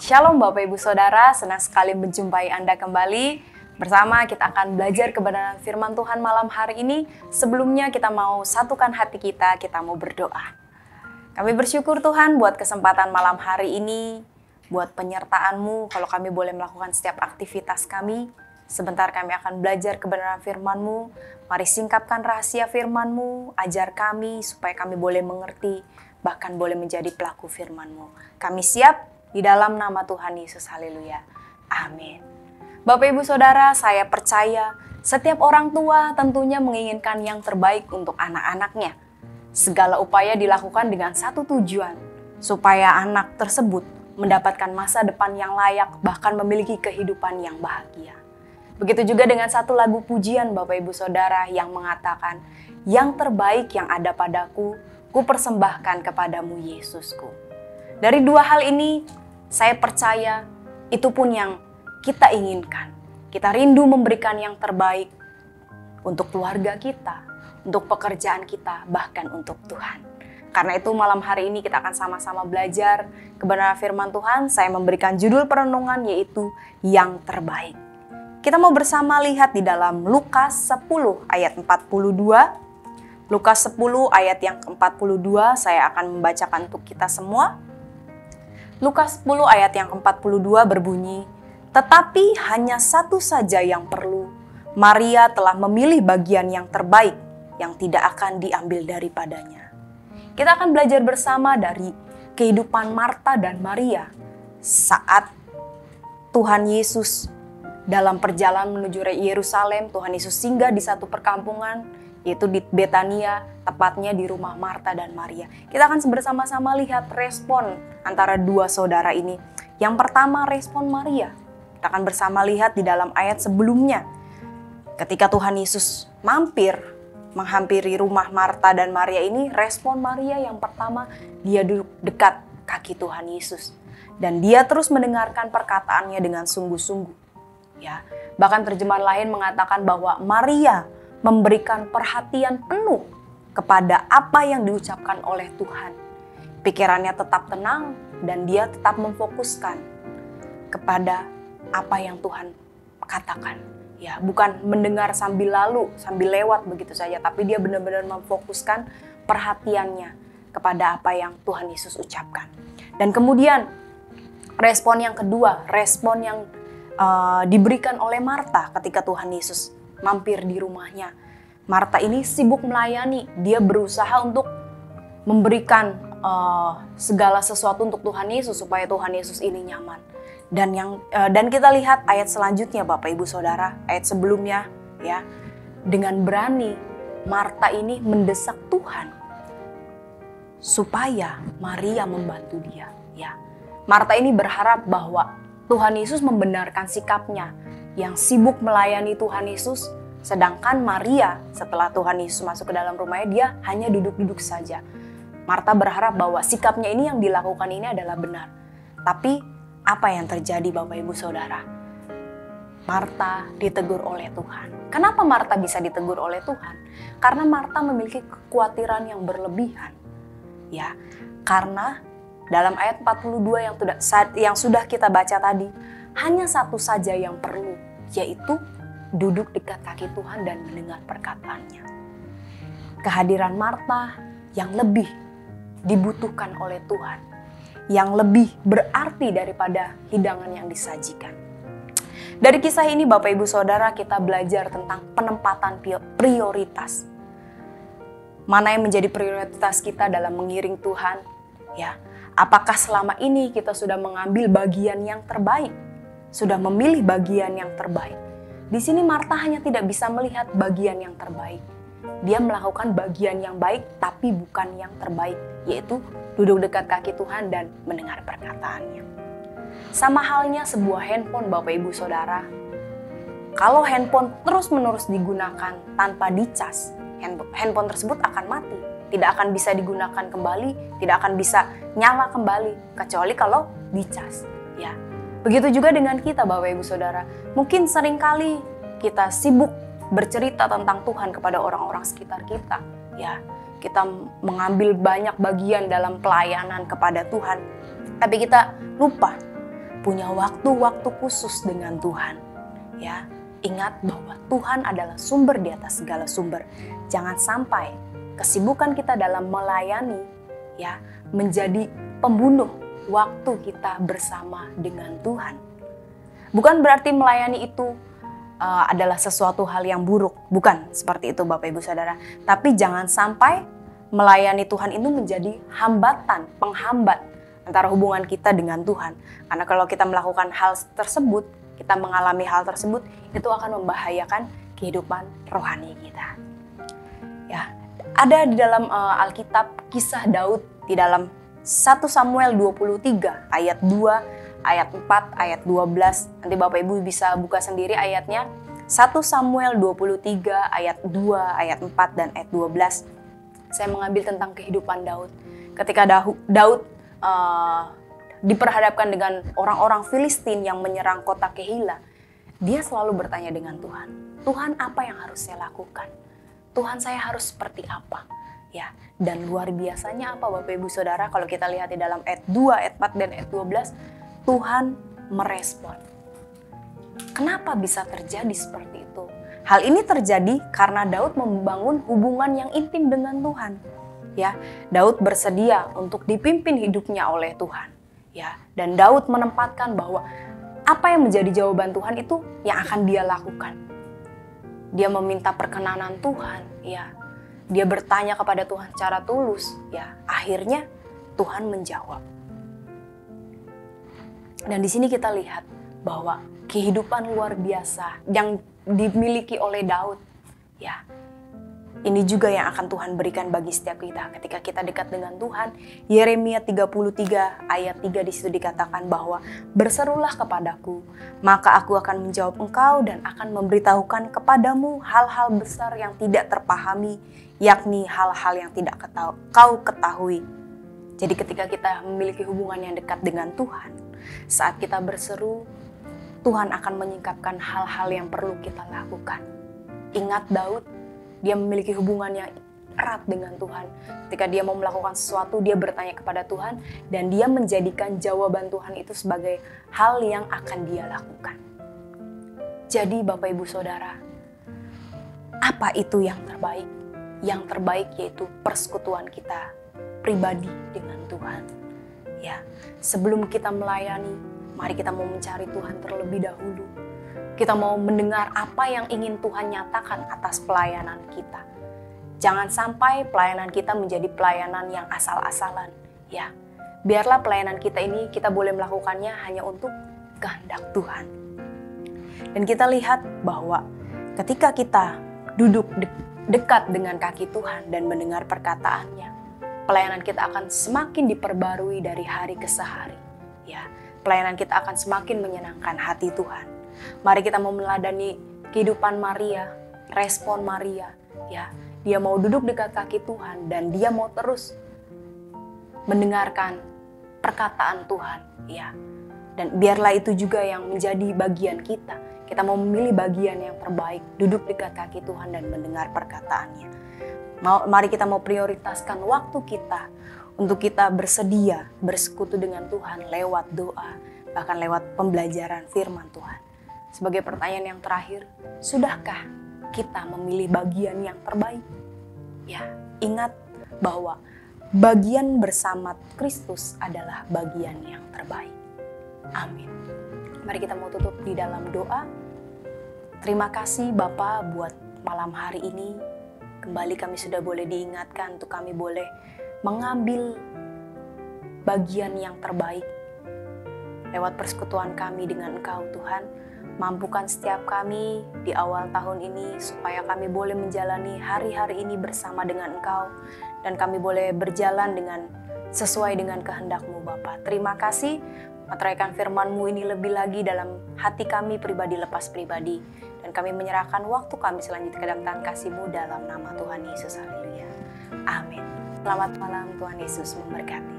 Shalom Bapak Ibu Saudara, senang sekali menjumpai Anda kembali. Bersama kita akan belajar kebenaran firman Tuhan malam hari ini. Sebelumnya kita mau satukan hati kita mau berdoa. Kami bersyukur Tuhan buat kesempatan malam hari ini, buat penyertaan-Mu kalau kami boleh melakukan setiap aktivitas kami. Sebentar kami akan belajar kebenaran firman-Mu. Mari singkapkan rahasia firman-Mu, ajar kami supaya kami boleh mengerti, bahkan boleh menjadi pelaku firman-Mu. Kami siap di dalam nama Tuhan Yesus, haleluya. Amin. Bapak Ibu Saudara, saya percaya setiap orang tua tentunya menginginkan yang terbaik untuk anak-anaknya. Segala upaya dilakukan dengan satu tujuan, supaya anak tersebut mendapatkan masa depan yang layak, bahkan memiliki kehidupan yang bahagia. Begitu juga dengan satu lagu pujian Bapak Ibu Saudara yang mengatakan, yang terbaik yang ada padaku, ku persembahkan kepadamu Yesusku. Dari dua hal ini, saya percaya itu pun yang kita inginkan. Kita rindu memberikan yang terbaik untuk keluarga kita, untuk pekerjaan kita, bahkan untuk Tuhan. Karena itu malam hari ini kita akan sama-sama belajar kebenaran firman Tuhan. Saya memberikan judul perenungan yaitu yang terbaik. Kita mau bersama lihat di dalam Lukas 10 ayat 42. Lukas 10 ayat yang ke-42 saya akan membacakan untuk kita semua. Lukas 10 ayat yang ke-42 berbunyi, tetapi hanya satu saja yang perlu. Maria telah memilih bagian yang terbaik yang tidak akan diambil daripadanya. Kita akan belajar bersama dari kehidupan Marta dan Maria saat Tuhan Yesus dalam perjalanan menuju Yerusalem. Tuhan Yesus singgah di satu perkampungan, yaitu di Betania, tepatnya di rumah Marta dan Maria. Kita akan bersama-sama lihat respon antara dua saudara ini. Yang pertama, respon Maria. Kita akan bersama lihat di dalam ayat sebelumnya. Ketika Tuhan Yesus menghampiri rumah Marta dan Maria ini, respon Maria yang pertama, dia duduk dekat kaki Tuhan Yesus. Dan dia terus mendengarkan perkataannya dengan sungguh-sungguh. Ya, bahkan terjemahan lain mengatakan bahwa Maria memberikan perhatian penuh kepada apa yang diucapkan oleh Tuhan. Pikirannya tetap tenang dan dia tetap memfokuskan kepada apa yang Tuhan katakan. Ya, bukan mendengar sambil lewat begitu saja, tapi dia benar-benar memfokuskan perhatiannya kepada apa yang Tuhan Yesus ucapkan. Dan kemudian respon yang kedua, respon yang diberikan oleh Marta ketika Tuhan Yesus mampir di rumahnya. Marta ini sibuk melayani, dia berusaha untuk memberikan segala sesuatu untuk Tuhan Yesus supaya Tuhan Yesus ini nyaman. Dan kita lihat ayat selanjutnya Bapak Ibu Saudara, ayat sebelumnya ya. Dengan berani Marta ini mendesak Tuhan supaya Maria membantu dia, ya. Marta ini berharap bahwa Tuhan Yesus membenarkan sikapnya yang sibuk melayani Tuhan Yesus, sedangkan Maria setelah Tuhan Yesus masuk ke dalam rumahnya, dia hanya duduk-duduk saja. Marta berharap bahwa sikapnya ini yang dilakukan ini adalah benar. Tapi apa yang terjadi Bapak Ibu Saudara? Marta ditegur oleh Tuhan. Kenapa Marta bisa ditegur oleh Tuhan? Karena Marta memiliki kekhawatiran yang berlebihan. Ya, karena dalam ayat 42 yang sudah kita baca tadi, hanya satu saja yang perlu, yaitu duduk dekat kaki Tuhan dan mendengar perkataannya. Kehadiran Marta yang lebih dibutuhkan oleh Tuhan, yang lebih berarti daripada hidangan yang disajikan. Dari kisah ini Bapak Ibu Saudara, kita belajar tentang penempatan prioritas. Mana yang menjadi prioritas kita dalam mengiring Tuhan? Ya, apakah selama ini kita sudah mengambil bagian yang terbaik? Sudah memilih bagian yang terbaik? Di sini Marta hanya tidak bisa melihat bagian yang terbaik. Dia melakukan bagian yang baik tapi bukan yang terbaik, yaitu duduk dekat kaki Tuhan dan mendengar perkataannya. Sama halnya sebuah handphone Bapak Ibu Saudara. Kalau handphone terus-menerus digunakan tanpa dicas, handphone tersebut akan mati. Tidak akan bisa digunakan kembali, tidak akan bisa nyala kembali, kecuali kalau dicas. Ya, begitu juga dengan kita Bapak Ibu Saudara. Mungkin seringkali kita sibuk bercerita tentang Tuhan kepada orang-orang sekitar kita. Ya, kita mengambil banyak bagian dalam pelayanan kepada Tuhan. Tapi kita lupa punya waktu-waktu khusus dengan Tuhan. Ya, ingat bahwa Tuhan adalah sumber di atas segala sumber. Jangan sampai kesibukan kita dalam melayani ya menjadi pembunuh waktu kita bersama dengan Tuhan. Bukan berarti melayani itu adalah sesuatu hal yang buruk. Bukan seperti itu Bapak Ibu Saudara. Tapi jangan sampai melayani Tuhan itu menjadi hambatan, penghambat antara hubungan kita dengan Tuhan. Karena kalau kita melakukan hal tersebut, kita mengalami hal tersebut, itu akan membahayakan kehidupan rohani kita. Ya, ada di dalam Alkitab kisah Daud di dalam 1 Samuel 23 ayat 2, ayat 4, ayat 12. Nanti Bapak Ibu bisa buka sendiri ayatnya. 1 Samuel 23 ayat 2, ayat 4 dan ayat 12. Saya mengambil tentang kehidupan Daud. Ketika Daud diperhadapkan dengan orang-orang Filistin yang menyerang kota Kehila, dia selalu bertanya dengan Tuhan, Tuhan, apa yang harus saya lakukan? Tuhan, saya harus seperti apa? Ya, dan luar biasanya apa Bapak Ibu Saudara, kalau kita lihat di dalam ayat 2, ayat 4 dan ayat 12, Tuhan merespon. Kenapa bisa terjadi seperti itu? Hal ini terjadi karena Daud membangun hubungan yang intim dengan Tuhan. Ya, Daud bersedia untuk dipimpin hidupnya oleh Tuhan. Ya, dan Daud menempatkan bahwa apa yang menjadi jawaban Tuhan itu yang akan dia lakukan. Dia meminta perkenanan Tuhan, ya. Dia bertanya kepada Tuhan secara tulus, ya. Akhirnya Tuhan menjawab. Dan di sini kita lihat bahwa kehidupan luar biasa yang dimiliki oleh Daud, ya. Ini juga yang akan Tuhan berikan bagi setiap kita ketika kita dekat dengan Tuhan. Yeremia 33 ayat 3 di situ dikatakan bahwa berserulah kepadaku, maka aku akan menjawab engkau dan akan memberitahukan kepadamu hal-hal besar yang tidak terpahami, yakni hal-hal yang tidak kau ketahui. Jadi ketika kita memiliki hubungan yang dekat dengan Tuhan, saat kita berseru, Tuhan akan menyingkapkan hal-hal yang perlu kita lakukan. Ingat Daud, dia memiliki hubungan yang erat dengan Tuhan. Ketika dia mau melakukan sesuatu, dia bertanya kepada Tuhan dan dia menjadikan jawaban Tuhan itu sebagai hal yang akan dia lakukan. Jadi Bapak Ibu Saudara, apa itu yang terbaik? Yang terbaik yaitu persekutuan kita pribadi dengan Tuhan. Ya, sebelum kita melayani, mari kita mau mencari Tuhan terlebih dahulu. Kita mau mendengar apa yang ingin Tuhan nyatakan atas pelayanan kita. Jangan sampai pelayanan kita menjadi pelayanan yang asal-asalan. Ya, biarlah pelayanan kita ini kita boleh melakukannya hanya untuk kehendak Tuhan. Dan kita lihat bahwa ketika kita duduk dekat dengan kaki Tuhan dan mendengar perkataannya, pelayanan kita akan semakin diperbarui dari hari ke hari. Ya, pelayanan kita akan semakin menyenangkan hati Tuhan. Mari kita mau meneladani kehidupan Maria, respon Maria, ya. Dia mau duduk dekat kaki Tuhan dan dia mau terus mendengarkan perkataan Tuhan, ya. Dan biarlah itu juga yang menjadi bagian kita. Kita mau memilih bagian yang terbaik, duduk dekat kaki Tuhan dan mendengar perkataannya. Mari kita mau prioritaskan waktu kita untuk kita bersedia bersekutu dengan Tuhan lewat doa, bahkan lewat pembelajaran firman Tuhan. Sebagai pertanyaan yang terakhir, sudahkah kita memilih bagian yang terbaik? Ya, ingat bahwa bagian bersama Kristus adalah bagian yang terbaik. Amin. Mari kita mau tutup di dalam doa. Terima kasih Bapa buat malam hari ini. Kembali kami sudah boleh diingatkan untuk kami boleh mengambil bagian yang terbaik lewat persekutuan kami dengan Engkau Tuhan. Mampukan setiap kami di awal tahun ini supaya kami boleh menjalani hari-hari ini bersama dengan Engkau dan kami boleh berjalan dengan sesuai dengan kehendak-Mu Bapa. Terima kasih, materaikan firman-Mu ini lebih lagi dalam hati kami pribadi lepas pribadi dan kami menyerahkan waktu kami selanjutnya ke dalam tangan kasih-Mu dalam nama Tuhan Yesus. Haleluya. Amin. Selamat malam, Tuhan Yesus memberkati.